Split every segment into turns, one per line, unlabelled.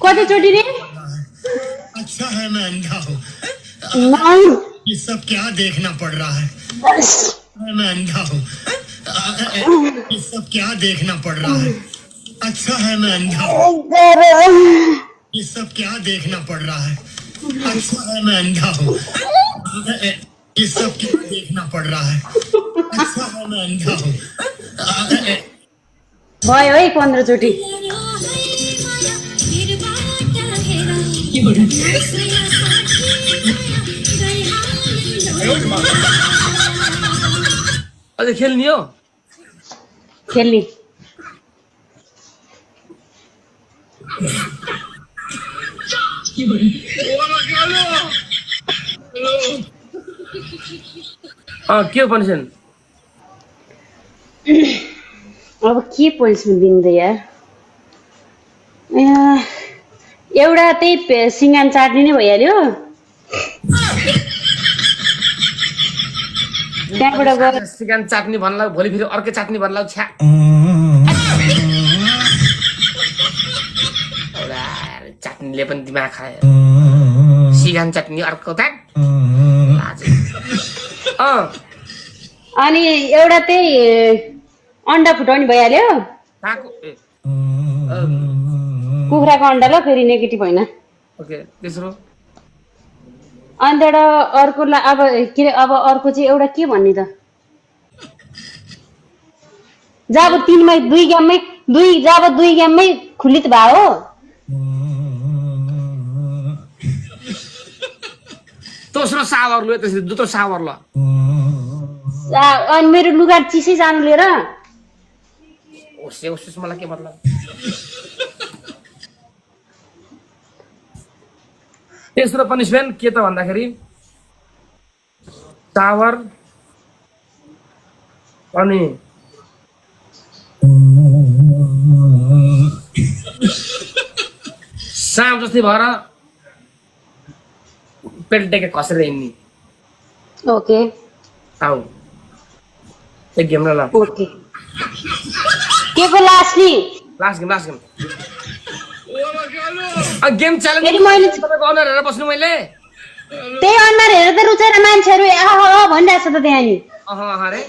कति चोटी रे?
अच्छा है मैं अंधा हूँ।
नहीं
ये सब क्या देखना पड़ रहा है? मैं अंधा हूँ। ये सब क्या देखना पड़ रहा है? अच्छा है मैं अंधा हूँ। ये सब क्या देखना पड़ रहा है? अच्छा है मैं अंधा हूँ। ये सब क्या देखना पड़ रहा है? अच्छा है मैं अंधा हूँ।
भयो है 15 चोटी।
अझै खेल्ने हो?
खेल्ने
के हो पनिसन?
अब के पनिसमेन्ट दिनु त यार? एउटा त्यही सिँगान चाट्ने नै भइहाल्यो। त्यहाँबाट गएर
सिगान चाट्ने भन्ला भोलि फेरि अर्कै चाट्ने भन्ला छ्या एउटा चाट्नीले पनि दिमाग खायो। सिगान चाट्नी अर्को थाक
अनि एउटा त्यही अन्डा फुटाउने भइहाल्यो। कुखुराको अन्डा ल फेरि नेगेटिभ होइन।
ओके तेस्रो
अनि त्यहाँबाट अर्को अब के अरे अब अर्को चाहिँ एउटा के भन्ने त? जब 3मै 2 गेममै 2 गेममै खुल्ली त भयो हो।
दोस्रो सावर लो त्यसरी दुतो सावर ल।
अनि मेरो लुगा चिसै जानु लिएर
ओसे ओसे मलाई के मतलब? तेस्रो पनिसमेन्ट के त भन्दाखेरि टावर अनि साँप जस्तै भएर पेट टेके खसेर हिँड्ने।
ओके
आऊ एक गेम ल।
ओके के को लास्ट नि?
लास्ट गेम गेम च्यालेन्ज
फेरि मैले
तपाईको अनुहार हेरेर बस्नु मैले।
त्यही अनुहार हेरेर त रुचेर मान्छेहरू भनिरहेछ त त्यहाँ नि।
रे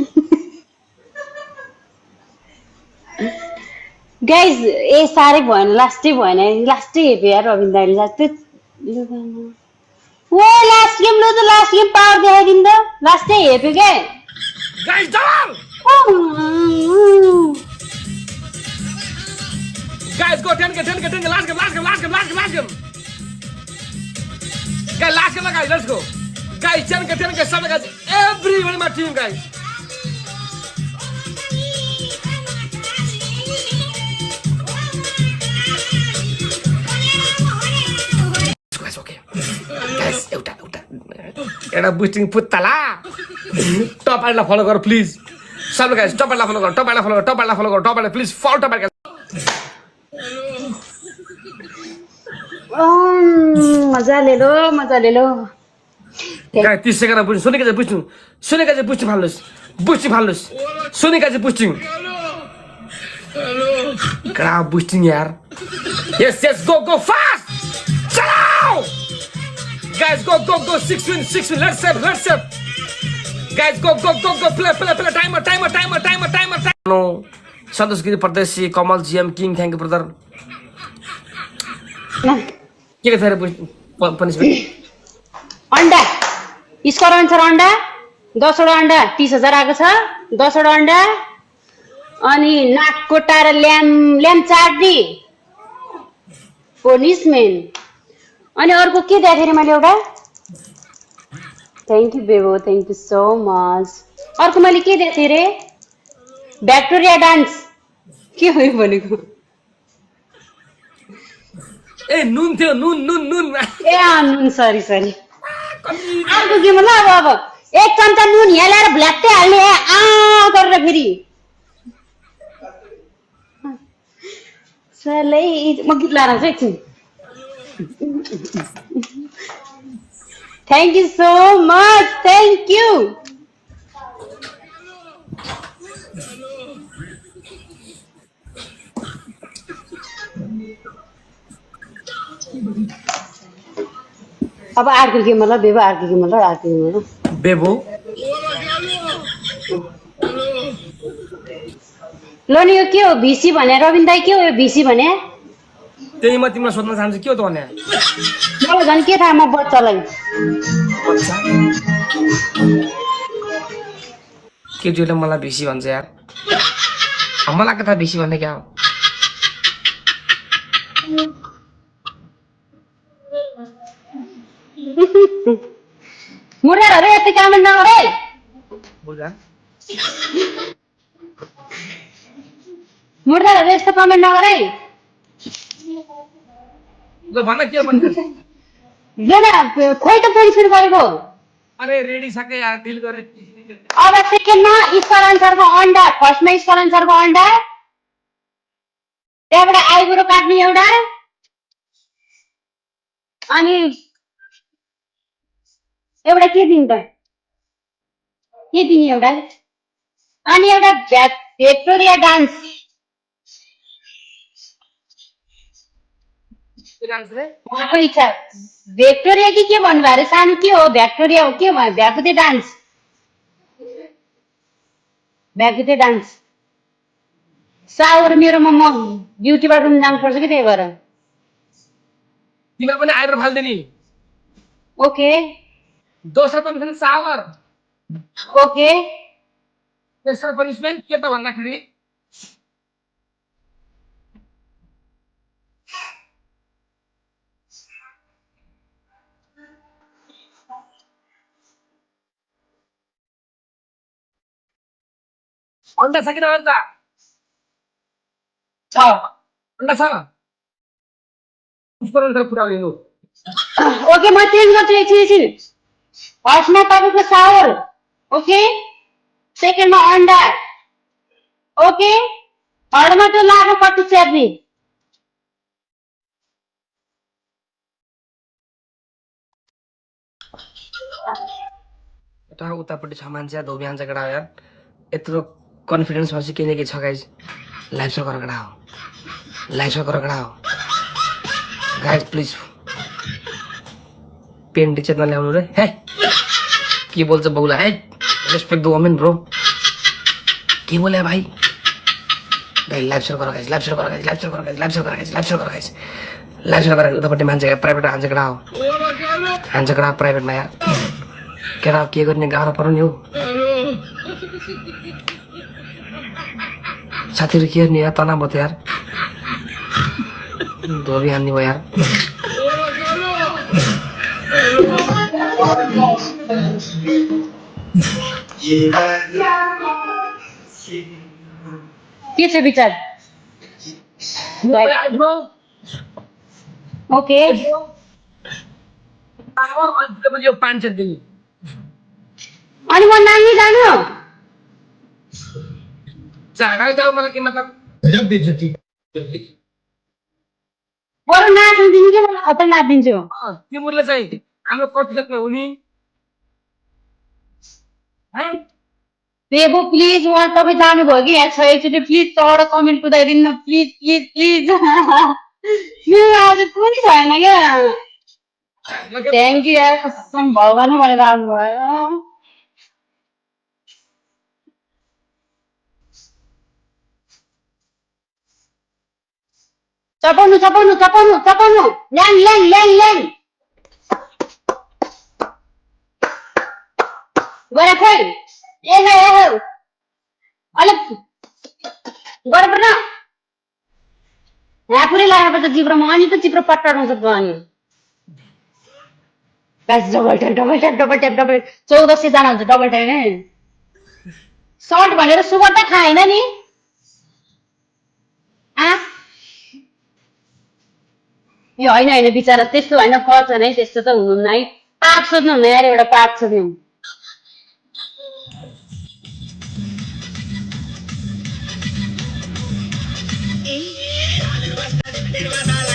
गाइज साह्रै भएन, लास्टै भएन, लास्टै हेप्यो यार रविन दाइले लास्टै। ओ लास्ट गेम ल त लास्ट गेम पावर देखाइदिनु त। लास्टै हेप्यो क्या
guys double Guys, go 10 last game. Guys, last game, guys, let's go. Guys, 10 7 guys, everybody my team, guys. Guys, okay. Guys, एउटा बुस्टिङ पुत्ताला तपाईहरुलाई फलो गर प्लिज। सबले गाइस तपाईहरुलाई फलो गर, प्लिज फलो तपाईहरु।
मजाले लो
गाइस 30 सेकेन्डमा बुस्टिङ सुनेको चाहिँ बुस्टिङ फाल्नुस् सुनेको चाहिँ बुस्टिङ कडा बुस्टिङ यार। यस गो फास्ट चलाओ guys go 6 win let's save guys go play timer no Santosh Giri Pardeshi Kamal GM King thank you brother के फेरि पनिसमेन्ट
अन्डा स्कोर अनुसार अन्डा 10 वटा अन्डा 30,000 आएको छ। 10 वटा अन्डा अनि नाक कोटाएर ल्याम चाट्ने पनिसमेन्ट। अनि अर्को के दिएको थिएँ मैले एउटा? Thank you Bebo, thank you so much. अर्को मैले के दिएको थिएँ रे? भ्याक्टोरिया डान्स के हो भनेको?
ए नुन थियो नुन
ए नुन सरी अर्को गेम ल। अब 1 चम्चा नुन यहाँ ल्याएर भ्ल्याप्दै हाल्ने गरेर फेरि सालै म गीत लाएर आउँछु एकछिन। Thank you so much, thank you. अब अर्को के मतलब बेबो अर्को के मतलब अर्को के मतलब
बेबो
ल नि यो के हो भिसी भने रविन दाई के हो यो भिसी भने
त्यही म तिमीलाई सोध्न चाहन्छु के हो त भने
मलाई झन् के थाहा म बच्चालाई
अच्छा केटीहरूले मलाई भिसी भन्छ यार मलाई कता भिसी भन्ने क्या हो
मुर्दाहरू यति कमेन्ट नगर है
बुझा
मुर्दाहरू यस्तो कमेन्ट नगर है
ल भन के भन्छ
खोइ त पेन्सन गरेको
अरे रेडी सके यार डिल गरे
अब सेकेन्डमा स्क्वायर आन्सरको अन्डा फर्स्टमा स्क्वायर आन्सरको अन्डा त्यहाँबाट आइब्रो काट्ने एउटा अनि एउटा के दिनु त के दिने एउटा अनि एउटा भेक्टोरिया डान्स उहाँको इच्छा भेक्टोरिया कि के भन्नुभयो अरे सानो के हो भ्याक्टोरिया हो के भयो भ्याकुते डान्स भ्याकुते डान्स सावर मेरोमा म ब्युटी पार्लर जानुपर्छ कि त्यही भएर
तिमीलाई पनि आइब्रो फाल्दै नि
ओके
दोस्रो पनिसमेन्ट सावर
ओके
तेस्रो पनिसमेन्ट के त भन्दाखेरि अन्डा छ कि अन्डा छ अन्डा छ उसको अनुसार पुरा लिनु
ओके म चेन्ज गर्छु एकछिन फर्स्टमा तपाईँको सावर ओके सेकेन्डमा अन्डा ओके थर्डमा त्यो लाग्यो कति च्याप्ने
यता उतापट्टि छ मान्छे धोबी हान्छ केटा हो यार यत्रो कन्फिडेन्स भएपछि केही न केही छ गाइज लाइफ सो गरेर केटा हो लाइफ सो गरेर केटा हो गाइज प्लिज पेन टिचर नल्याउनु रे हे के बोल्छ बौला है रेस्पेक्ट द वुमेन ब्रो के बोले भाइ गाइज लाइफ सो गरेर गाइज लाइफ सो गरेर गाइज लाइफ सो गरेर गाइज लाइफ सो गरेर गाइज लाइफ सो गरेर गाइज लाइफ सो गरेर उतापट्टि मान्छे प्राइभेट हान्छ केटा हो हान्छ केटा प्राइभेटमा यार केटा के गर्ने गाह्रो पर्यो नि हौ साथीहरू के गर्ने यार तनाव भयो त यार धोबी हान्ने भयो यार
के छ विचार ओके
यो 500 दिनु
अनि म नानी जानु
झाडा जाऊ मलाई के मतलब
बरु नाच्नु दिनु कि मलाई खतर नाचिदिन्छु
तिमीले चाहिँ हाम्रो कतिजना हुने
बेबो प्लिज उहाँ तपाईँ जानुभयो कि यहाँ छ एकचोटि प्लिज तल कमेन्ट कुदाइदिनु न प्लिज प्लिज प्लिज मेरो आज पनि छैन क्या थ्याङ्क यू यार कसम भगवान भनेर आउनुभयो चपाउनु चपाउनु चपाउनु चपाउनु ल्याङ ल्याङ ल्याङ ल्याङ गरे खोइ ए अलिक गरे पर्न यहाँ पुरै लाग्नुपर्छ जिब्रोमा अनि त जिब्रो पट्टाउनु सक्छ अनि double tap double tap double tap double 1400 जना हुन्छ डबल ट्याप नै सर्ट भनेर सुगर त खाएन नि ए होइन होइन बिचरा त्यस्तो होइन पर्छ नै त्यस्तो त हुनुहुन्न है पाक सोध्नु हुन्न यार एउटा पाक सोध्नु
ए